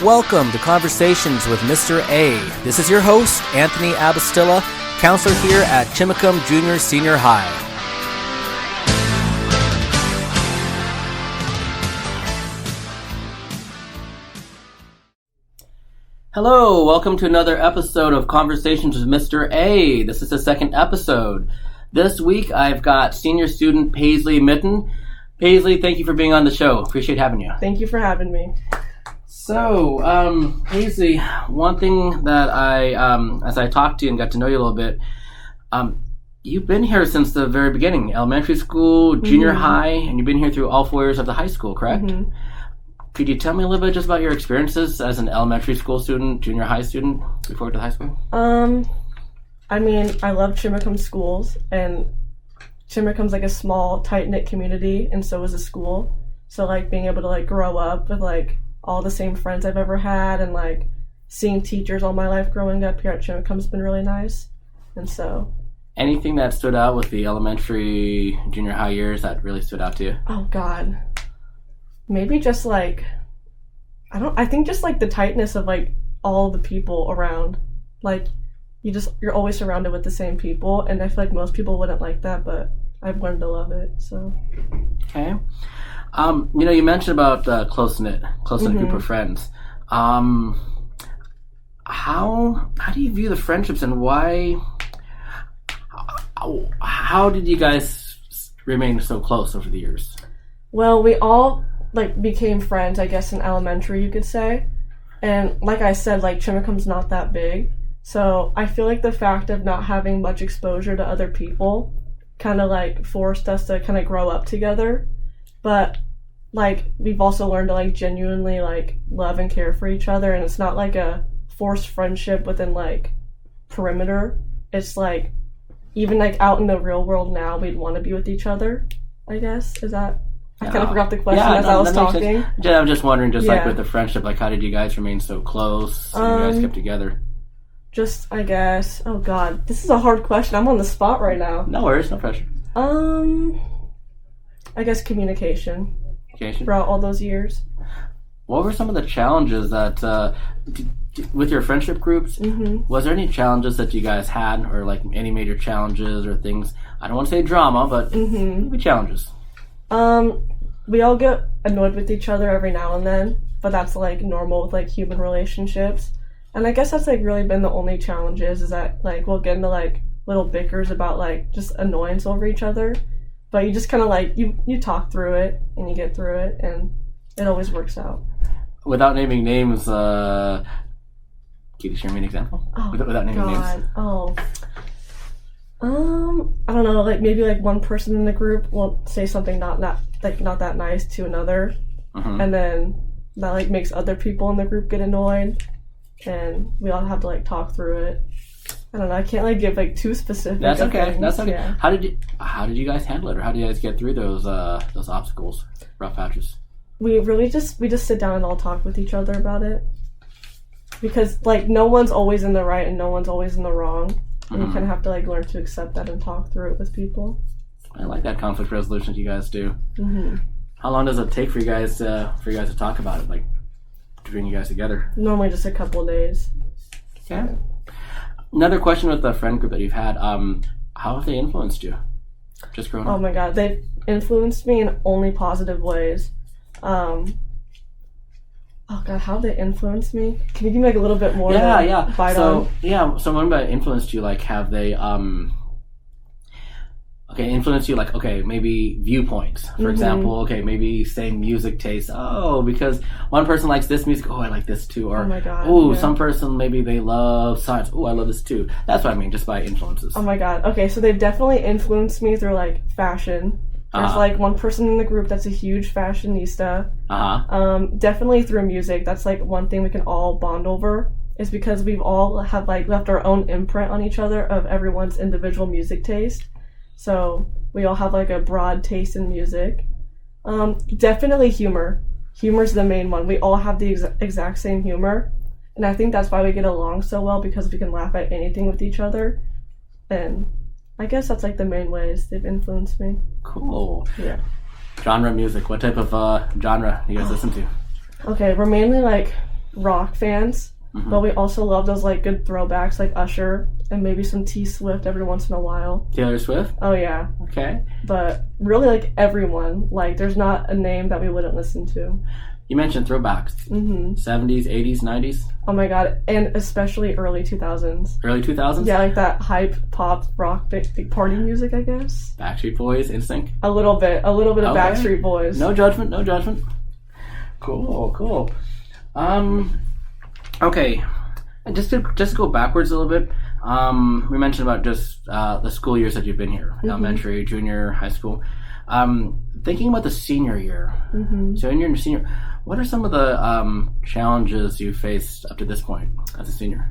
Welcome to Conversations with Mr. A. This is your host, Anthony Abastilla, counselor here at Chimacum Junior Senior High. Hello, welcome to another episode of Conversations with Mr. A. This is the second episode. This week I've got senior student Paisley Mitton. Paisley, thank you for being on the show. Appreciate having you. Thank you for having me. So, Paisley, one thing that as I talked to you and got to know you a little bit, you've been here since the very beginning, elementary school, junior high, and you've been here through all 4 years of the high school, correct? Mm-hmm. Could you tell me a little bit just about your experiences as an elementary school student, junior high student, before you went to high school? I mean, I love Chimacum schools, and Chimacum's like a small, tight-knit community, and so is the school. So, like, being able to, like, grow up with, like, all the same friends I've ever had, and, like, seeing teachers all my life growing up here at Chimacum's been really nice. And so... Anything that stood out with the elementary, junior high years that really stood out to you? Oh, God. Maybe just, like, I think just, like, the tightness of, like, all the people around. Like, you're always surrounded with the same people, and I feel like most people wouldn't like that, but I've learned to love it, so. Okay. You mentioned about close-knit group of friends. How do you view the friendships, and why, how did you guys remain so close over the years? Well, we all, like, became friends, I guess, in elementary, you could say. And like I said, like, Chimacum's not that big. So I feel like the fact of not having much exposure to other people kind of, like, forced us to kind of grow up together. But, like, we've also learned to, like, genuinely, like, love and care for each other. And it's not, like, a forced friendship within, like, perimeter. It's, like, even, like, out in the real world now, we'd want to be with each other, I guess. Is that... I kind of forgot the question as I was talking. I'm just wondering, like, with the friendship, like, how did you guys remain so close? And you guys kept together? Just, I guess... Oh, God. This is a hard question. I'm on the spot right now. No worries. No pressure. I guess communication. Communication? Throughout all those years. What were some of the challenges that... with your friendship groups, was there any challenges that you guys had, or, like, any major challenges or things? I don't want to say drama, but maybe challenges. We all get annoyed with each other every now and then, but that's, like, normal with, like, human relationships. And I guess that's, like, really been the only challenges, is that, like, we'll get into, like, little bickers about, like, just annoyance over each other. But you just kind of, like, you talk through it, and you get through it, and it always works out. Without naming names, can you share me an example? Oh, without naming God. names. Oh. I don't know, like, maybe, like, one person in the group will say something not that nice to another, and then that, like, makes other people in the group get annoyed, and we all have to, like, talk through it. I don't know, I can't, like, give, like, too specific. That's okay. things. That's okay. Yeah. How did you guys handle it, or how do you guys get through those obstacles, rough patches? We just sit down and all talk with each other about it, because, like, no one's always in the right and no one's always in the wrong. And you kind of have to, like, learn to accept that and talk through it with people. I like that conflict resolution you guys do. How long does it take for you guys to talk about it, like, to bring you guys together? Normally just a couple of days. Okay. Another question with the friend group that you've had, how have they influenced you? Just growing up? Oh my God, they've influenced me in only positive ways. Oh God, how have they influenced me? Can you give me, like, a little bit more? So when by influenced you, like, have they influenced you, like, okay, maybe viewpoints, for example, okay, maybe same music taste, because one person likes this music, I like this too, or oh my God, some person, maybe they love science, I love this too. That's what I mean, just by influences. Oh my God, okay, so they've definitely influenced me through, like, fashion. There's, like, one person in the group that's a huge fashionista. Definitely through music. That's, like, one thing we can all bond over, is because we've all have, like, left our own imprint on each other of everyone's individual music taste. So we all have, like, a broad taste in music. Definitely humor. Humor's the main one. We all have the exact same humor. And I think that's why we get along so well, because we can laugh at anything with each other. And I guess that's, like, the main ways they've influenced me. Cool. Yeah. Genre music. What type of genre do you guys listen to? Okay, we're mainly, like, rock fans, but we also love those like good throwbacks like Usher and maybe some T Swift every once in a while. Taylor Swift? Oh yeah. Okay. But really like everyone. Like there's not a name that we wouldn't listen to. You mentioned throwbacks. 70s, 80s, 90s? Oh my god, and especially early 2000s. Early 2000s? Yeah, like that hype, pop, rock, big party music, I guess. Backstreet Boys, NSYNC? A little bit of Backstreet Boys. No judgment. Cool. Okay, just to go backwards a little bit, we mentioned about just the school years that you've been here, elementary, junior, high school. Thinking about the senior year, so in your senior, what are some of the challenges you faced up to this point as a senior?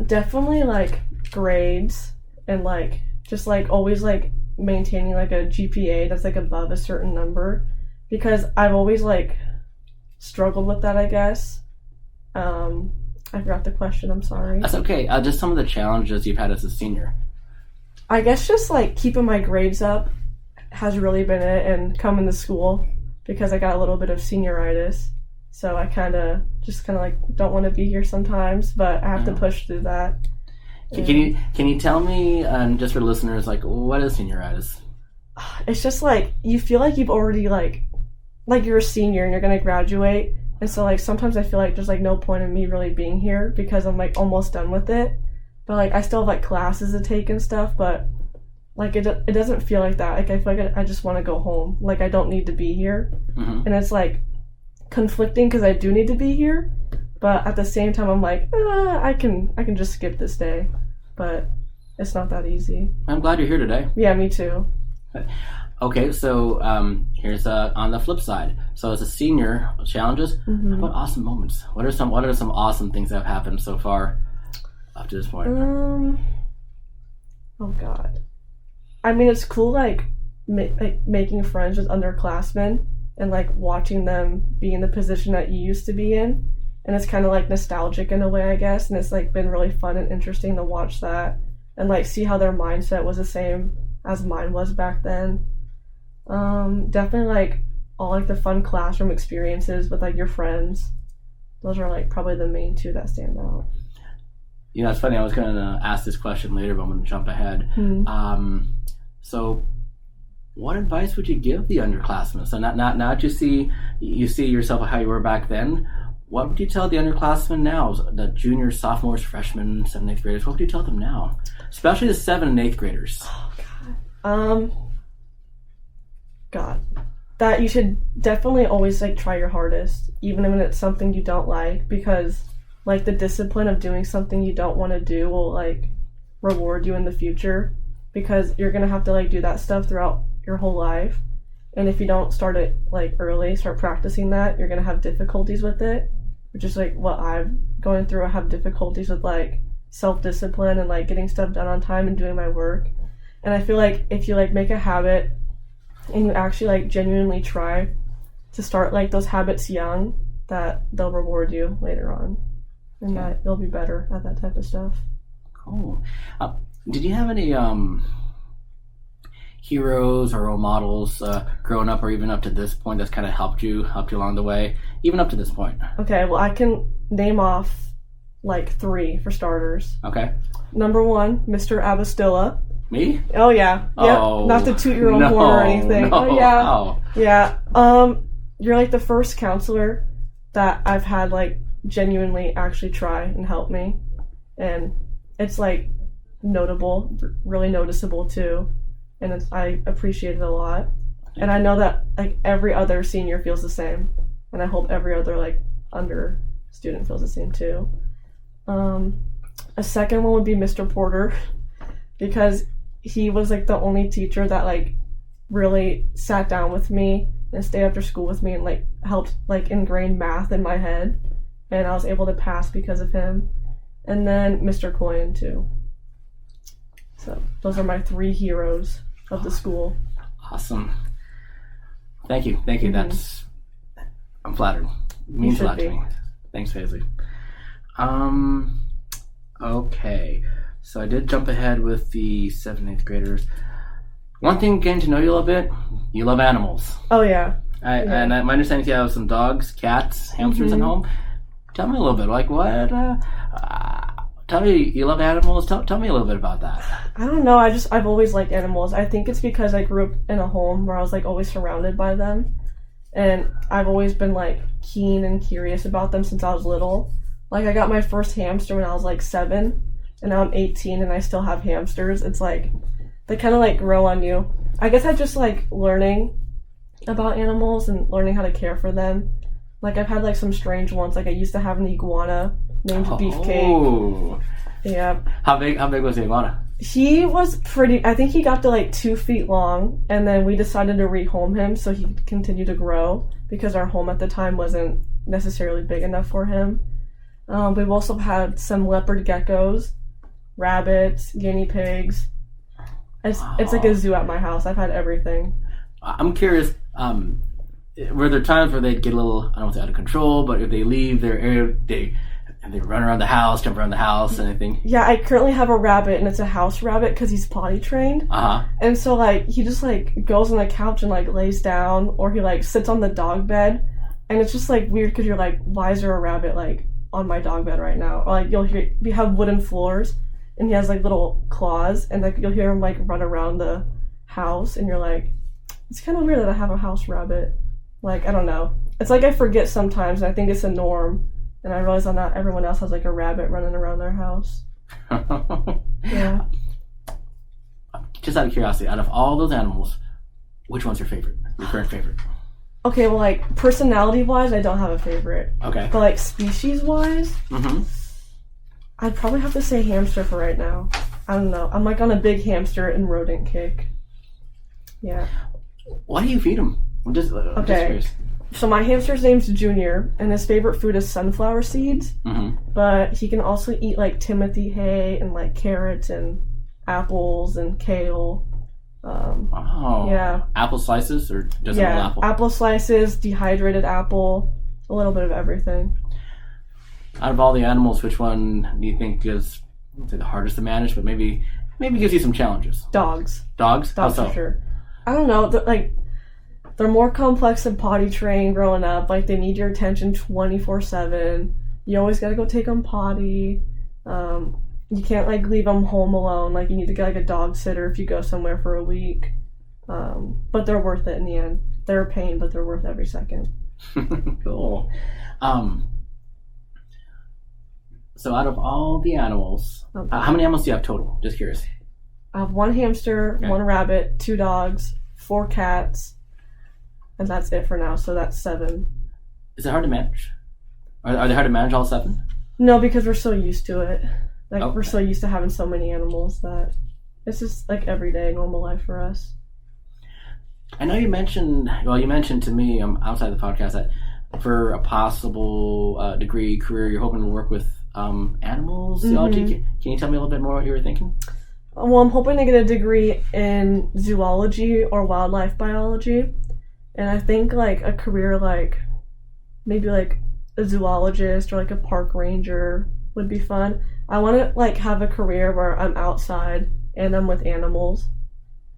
Definitely like grades and like just like always like maintaining like a GPA that's like above a certain number, because I've always like struggled with that, I guess. I forgot the question, I'm sorry. That's okay. Just some of the challenges you've had as a senior. I guess just like keeping my grades up has really been it, and coming to school because I got a little bit of senioritis. So I kind of like don't want to be here sometimes, but I have to push through that. Can you tell me, just for listeners, like what is senioritis? It's just like you feel like you've already like you're a senior and you're gonna graduate, and so like sometimes I feel like there's like no point in me really being here because I'm like almost done with it, but like I still have like classes to take and stuff, but like it doesn't feel like that. Like I feel like I just want to go home. Like I don't need to be here, and it's like conflicting because I do need to be here, but at the same time I'm like I can just skip this day, but it's not that easy. I'm glad you're here today. Yeah, me too. Okay, so here's on the flip side. So as a senior, challenges. How about awesome moments? What are some awesome things that have happened so far up to this point? Oh god. I mean, it's cool like making friends with underclassmen and like watching them be in the position that you used to be in, and it's kind of like nostalgic in a way, I guess, and it's like been really fun and interesting to watch that and like see how their mindset was the same as mine was back then. Definitely like all like the fun classroom experiences with like your friends. Those are like probably the main two that stand out. You know, it's funny, I was going to ask this question later, but I'm going to jump ahead. So what advice would you give the underclassmen? So now that you see yourself how you were back then, what would you tell the underclassmen now? The juniors, sophomores, freshmen, 7th and 8th graders, what would you tell them now? Especially the 7th and 8th graders. Oh, God. That you should definitely always like try your hardest, even when it's something you don't like, because like the discipline of doing something you don't want to do will like reward you in the future, because you're gonna have to like do that stuff throughout your whole life, and if you don't start it like early, start practicing that, you're gonna have difficulties with it, which is like what I'm going through. I have difficulties with like self-discipline and like getting stuff done on time and doing my work, and I feel like if you like make a habit and you actually like genuinely try to start like those habits young, that they'll reward you later on, and that you'll be better at that type of stuff. Cool. Did you have any heroes or role models growing up or even up to this point that's kind of helped you along the way, even up to this point? Okay, well, I can name off like 3 for starters. Okay. Number 1, Mr. Abastilla. Me? Oh yeah. Oh, yep. Not to toot your own horn or anything. No. Oh yeah. Oh. Yeah. You're like the first counselor that I've had like genuinely actually try and help me, and it's like notable, really noticeable too, and I appreciate it a lot. And I know that like every other senior feels the same, and I hope every other like under student feels the same too. A second one would be Mr. Porter, because he was like the only teacher that like really sat down with me and stayed after school with me and like helped like ingrain math in my head, and I was able to pass because of him. And then Mr. Coyne too. So those are my 3 heroes of the school. Awesome. Thank you. That's, I'm flattered. It means a lot to me. Thanks, Paisley. Okay. So I did jump ahead with the 7th and 8th graders. One thing, getting to know you a little bit, you love animals. Oh, yeah. And my understanding is you have some dogs, cats, hamsters at home. Tell me a little bit. Like what? Tell me, you love animals? Tell me a little bit about that. I don't know. I've always liked animals. I think it's because I grew up in a home where I was like always surrounded by them. And I've always been like keen and curious about them since I was little. Like I got my first hamster when I was like 7, and now I'm 18 and I still have hamsters. It's like, they kind of like grow on you. I guess I just like learning about animals and learning how to care for them. Like I've had like some strange ones. Like I used to have an iguana named Beefcake. Yeah. How big was the iguana? He was pretty. I think he got to like 2 feet long, and then we decided to rehome him so he could continue to grow because our home at the time wasn't necessarily big enough for him. We've also had some leopard geckos, rabbits, guinea pigs. It's like a zoo at my house. I've had everything. I'm curious. Were there times where they'd get a little, I don't want to say out of control, but if they leave their area, they run around the house, jump around the house, and anything? Yeah, I currently have a rabbit, and it's a house rabbit because he's potty trained. And so, like, he just, like, goes on the couch and, like, lays down, or he, like, sits on the dog bed, and it's just, like, weird because you're like, why is there a rabbit, like, on my dog bed right now? Or, like, we have wooden floors, and he has, like, little claws, and, like, you'll hear him, like, run around the house, and you're like, it's kind of weird that I have a house rabbit. Like, I don't know. It's like I forget sometimes, and I think it's a norm. And I realize that not everyone else has, like, a rabbit running around their house. Yeah. Just out of curiosity, out of all those animals, which one's your favorite? Your current favorite? Okay, well, like, personality-wise, I don't have a favorite. Okay. But, like, species-wise, I'd probably have to say hamster for right now. I don't know. I'm, like, on a big hamster and rodent kick. Yeah. Why do you feed him? I'm just curious. So my hamster's name's Junior, and his favorite food is sunflower seeds. But he can also eat like Timothy hay and like carrots and apples and kale. Yeah. Apple slices or just a little apple? Apple slices, dehydrated apple, a little bit of everything. Out of all the animals, which one do you think is the hardest to manage, but maybe gives you some challenges? Dogs. Dogs? Dogs for sure. I don't know. They're more complex than potty trained growing up. Like, they need your attention 24/7. You always gotta go take them potty. You can't, like, leave them home alone. Like, you need to get, like, a dog sitter if you go somewhere for a week. But they're worth it in the end. They're a pain, but they're worth every second. Cool. So out of all the animals, how many animals do you have total? Just curious. I have 1 hamster, 1 rabbit, 2 dogs, 4 cats, and that's it for now, so that's 7. Is it hard to manage? Are they hard to manage, all 7? No, because we're so used to it. Like, we're so used to having so many animals that it's just, like, everyday normal life for us. I know you mentioned to me outside the podcast that for a possible degree, career, you're hoping to work with animals, zoology. Can you tell me a little bit more what you were thinking? Well, I'm hoping to get a degree in zoology or wildlife biology. And I think, like, a career like maybe, like, a zoologist or, like, a park ranger would be fun. I want to, like, have a career where I'm outside and I'm with animals.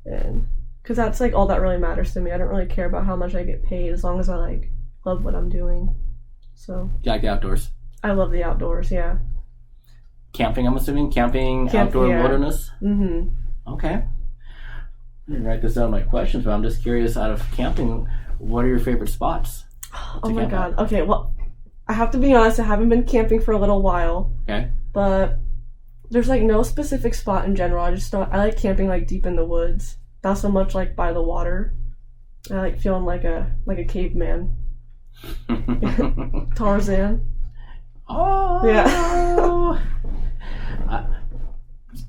And because that's, like, all that really matters to me. I don't really care about how much I get paid as long as I, like, love what I'm doing. So. You like the outdoors? I love the outdoors, yeah. Camping, I'm assuming? Outdoor wilderness? Okay. I didn't write this down in my questions, but I'm just curious, out of camping, what are your favorite spots? Oh my god. Okay, well, I have to be honest, I haven't been camping for a little while. Okay. But there's, like, no specific spot in general. I like camping, like, deep in the woods. Not so much, like, by the water. I like feeling like a caveman. Tarzan. Oh! Yeah.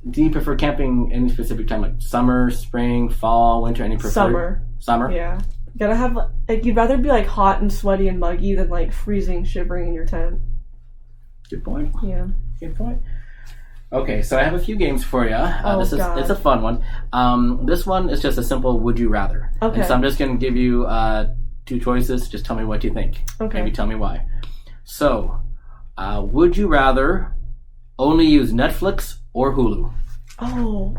Do you prefer camping any specific time, like summer, spring, fall, winter, any preferred? Summer? Yeah. You gotta have, like, you'd rather be, like, hot and sweaty and muggy than, like, freezing, shivering in your tent. Good point. Yeah. Good point. Okay, so I have a few games for you. It's a fun one. This one is just a simple would you rather. Okay. And so I'm just going to give you 2 choices. Just tell me what you think. Okay. Maybe tell me why. So, would you rather only use Netflix or Hulu? Oh,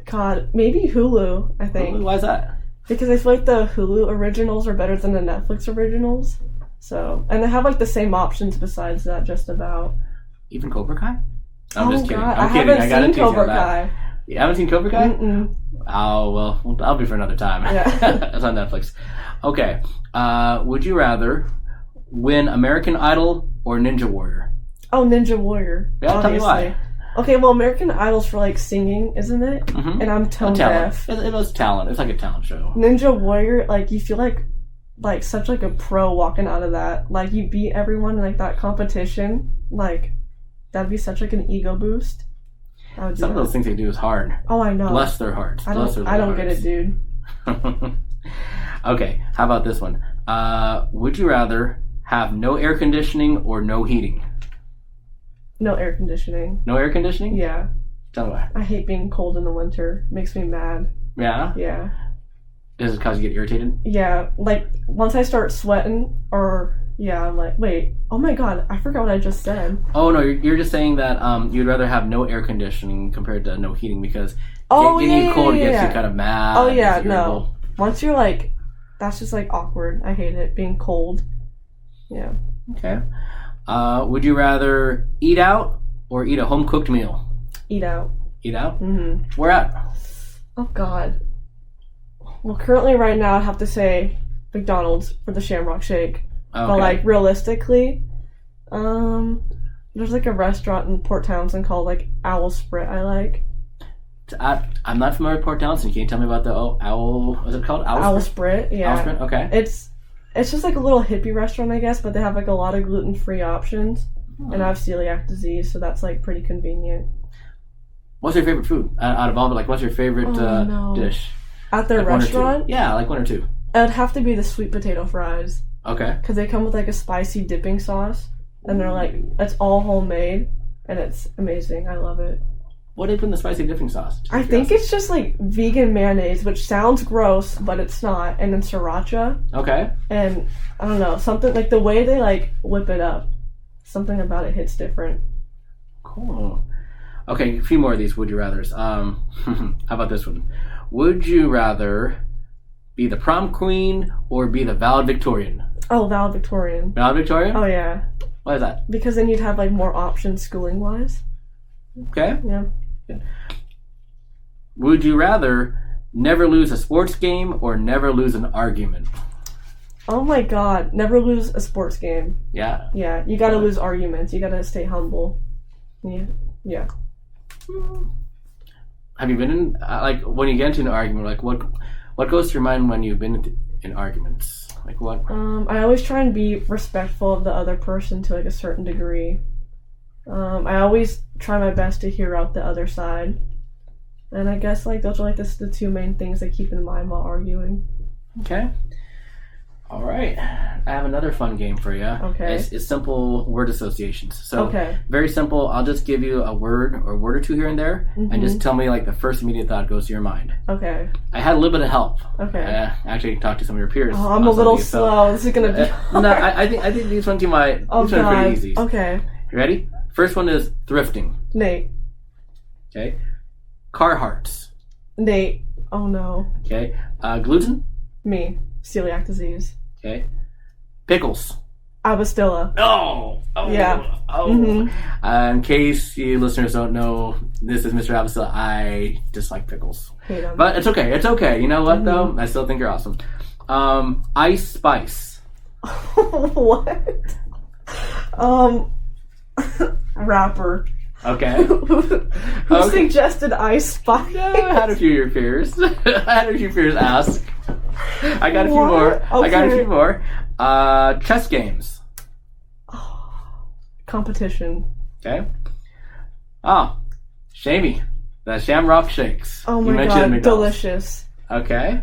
God. Maybe Hulu, I think. Hulu? Why is that? Because I feel like the Hulu originals are better than the Netflix originals. So, and they have like the same options besides that, just about. Even Cobra Kai? I'm just kidding. God. I'm kidding. I haven't seen Cobra Kai. You haven't seen Cobra Kai? Mm-mm. Oh, well, that'll be for another time. Yeah. It's on Netflix. Okay. Would you rather win American Idol or Ninja Warrior? Oh, Ninja Warrior. Yeah, obviously. Tell me why. Okay, well, American Idol's for, like, singing, isn't it? Mm-hmm. And I'm tone deaf. It was talent. It's like a talent show. Ninja Warrior, like, you feel like such, like, a pro walking out of that. Like, you beat everyone in, like, that competition. Like, that'd be such, like, an ego boost. Some of those things they do is hard. Oh, I know. Bless their hearts. I don't get it, dude. Okay, how about this one? Would you rather have no air conditioning or no heating? No air conditioning. No air conditioning? Yeah. Tell me why. I hate being cold in the winter. It makes me mad. Yeah? Yeah. Does it cause you to get irritated? Yeah. Like, once I start sweating, I'm like, wait, oh my god, I forgot what I just said. Oh, no, you're just saying that you'd rather have no air conditioning compared to no heating because getting you cold gets you kind of mad. Oh, yeah, no. Once you're like, that's just like awkward. I hate it, being cold. Yeah. Okay. Would you rather eat out or eat a home-cooked meal? Eat out. Eat out? Mm-hmm. Where at? Oh, God. Well, currently right now I'd have to say McDonald's for the Shamrock Shake. Okay. But, like, realistically, there's, like, a restaurant in Port Townsend called, like, Owl Sprit I like. I'm not familiar with Port Townsend. Can you tell me about the Owl... What's it called? Owl Sprit, yeah. Owl Sprit, okay. It's just, like, a little hippie restaurant, I guess, but they have, like, a lot of gluten-free options. And I have celiac disease, so that's, like, pretty convenient. What's your favorite food? Out of all of it, like, what's your favorite dish? At their restaurant? Yeah, like one or two. It'd have to be the sweet potato fries. Okay. Because they come with, like, a spicy dipping sauce. And they're, like, it's all homemade. And it's amazing. I love it. What do they put in the spicy dipping sauce? I think it's just, like, vegan mayonnaise, which sounds gross, but it's not. And then sriracha. Okay. And, I don't know, something, like, the way they, like, whip it up. Something about it hits different. Cool. Okay, a few more of these would you rathers. How about this one? Would you rather be the prom queen or be the valedictorian? Oh, valedictorian. Valedictorian? Oh, yeah. Why is that? Because then you'd have, like, more options schooling-wise. Okay. Yeah. Good. Would you rather never lose a sports game or never lose an argument? Oh my god, never lose a sports game. Yeah. Yeah, you gotta lose arguments. You gotta stay humble. Yeah. Yeah. Have you been in, like, when you get into an argument, like, what goes through your mind when you've been in arguments? Like, what? I always try and be respectful of the other person to, like, a certain degree. I always try my best to hear out the other side. And I guess, like, those are, like, the two main things I keep in mind while arguing. Okay. All right. I have another fun game for you. Okay. It's simple word associations. So, okay. Very simple. I'll just give you a word or two here and there, and just tell me, like, the first immediate thought goes to your mind. Okay. I had a little bit of help. Okay. Actually talked to some of your peers. Oh, I'm a little slow. This is going to be hard. No, I think these ones these ones are pretty easy. Okay. You ready? First one is thrifting. Nate. Okay. Carhartts. Nate. Oh, no. Okay. Gluten. Me. Celiac disease. Okay. Pickles. Abastilla. Oh! Yeah. Oh. In case you listeners don't know, this is Mr. Abastilla. I dislike pickles. Hate them. But it's okay. It's okay. You know what, though? I still think you're awesome. Ice Spice. What? Rapper. Okay. Who suggested Ice Spice? Yeah, I had a few of your peers. Ask. I got a few more. Okay. I got a few more. Chess games. Competition. Okay. Shamey. The Shamrock Shakes. Oh my god, delicious. Okay.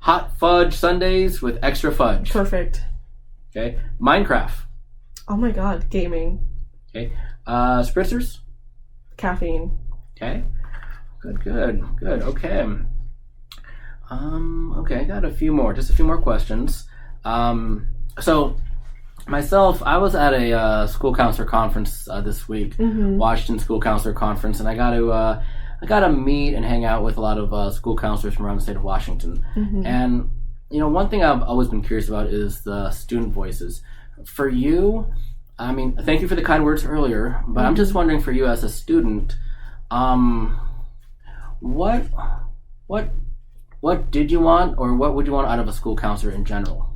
Hot fudge sundaes with extra fudge. Perfect. Okay. Minecraft. Oh my god, gaming. Okay. Spritzers. Caffeine. Okay. Good. Okay. Okay, I got just a few more questions. So, myself, I was at a school counselor conference this week, Washington School Counselor Conference, and I got to meet and hang out with a lot of school counselors from around the state of Washington. And one thing I've always been curious about is the student voices. For you, I mean, thank you for the kind words earlier, but I'm just wondering for you as a student, what did you want, or what would you want out of a school counselor in general?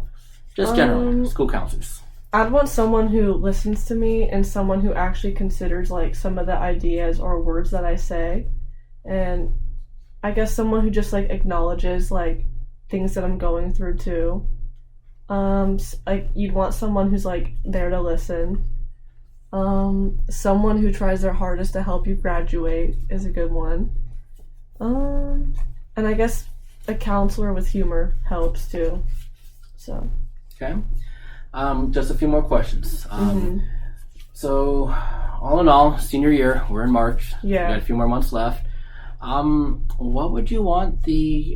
Just general school counselors. I'd want someone who listens to me and someone who actually considers like some of the ideas or words that I say, and I guess someone who just like acknowledges like things that I'm going through too. Like you'd want someone who's like there to listen. Someone who tries their hardest to help you graduate is a good one. And I guess a counselor with humor helps too. So. Okay. Just a few more questions. So, all in all, senior year, we're in March. Yeah. We got a few more months left. What would you want the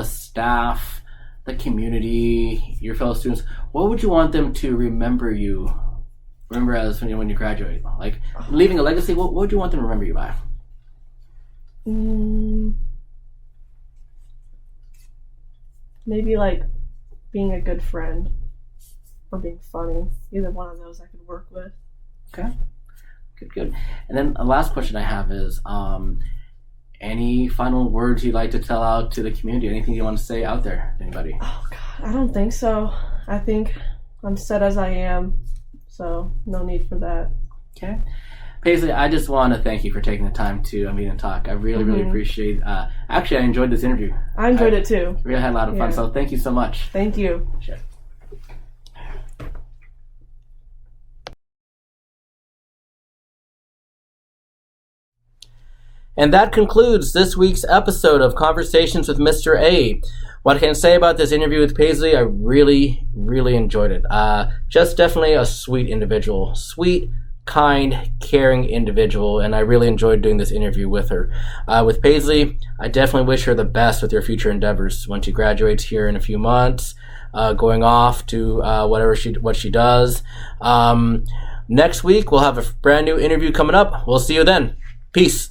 staff, the community, your fellow students, what would you want them to remember as when you graduate? Like, leaving a legacy, what would you want them to remember you by? Maybe like being a good friend or being funny. Either one of those I could work with. Okay. Good. And then the last question I have is, any final words you'd like to tell out to the community? Anything you want to say out there? Anybody? Oh, God, I don't think so. I think I'm set as I am, so no need for that. Okay. Paisley, I just want to thank you for taking the time to meet and talk. I really appreciate actually, I enjoyed this interview. I enjoyed it too. Really had a lot of fun, so thank you so much. Thank you. Sure. And that concludes this week's episode of Conversations with Mr. A. What I can say about this interview with Paisley, I really enjoyed it. Just definitely a sweet individual. Sweet, kind, caring individual, and I really enjoyed doing this interview with her. With Paisley, I definitely wish her the best with her future endeavors when she graduates here in a few months, going off to what she does. Next week, we'll have a brand new interview coming up. We'll see you then. Peace.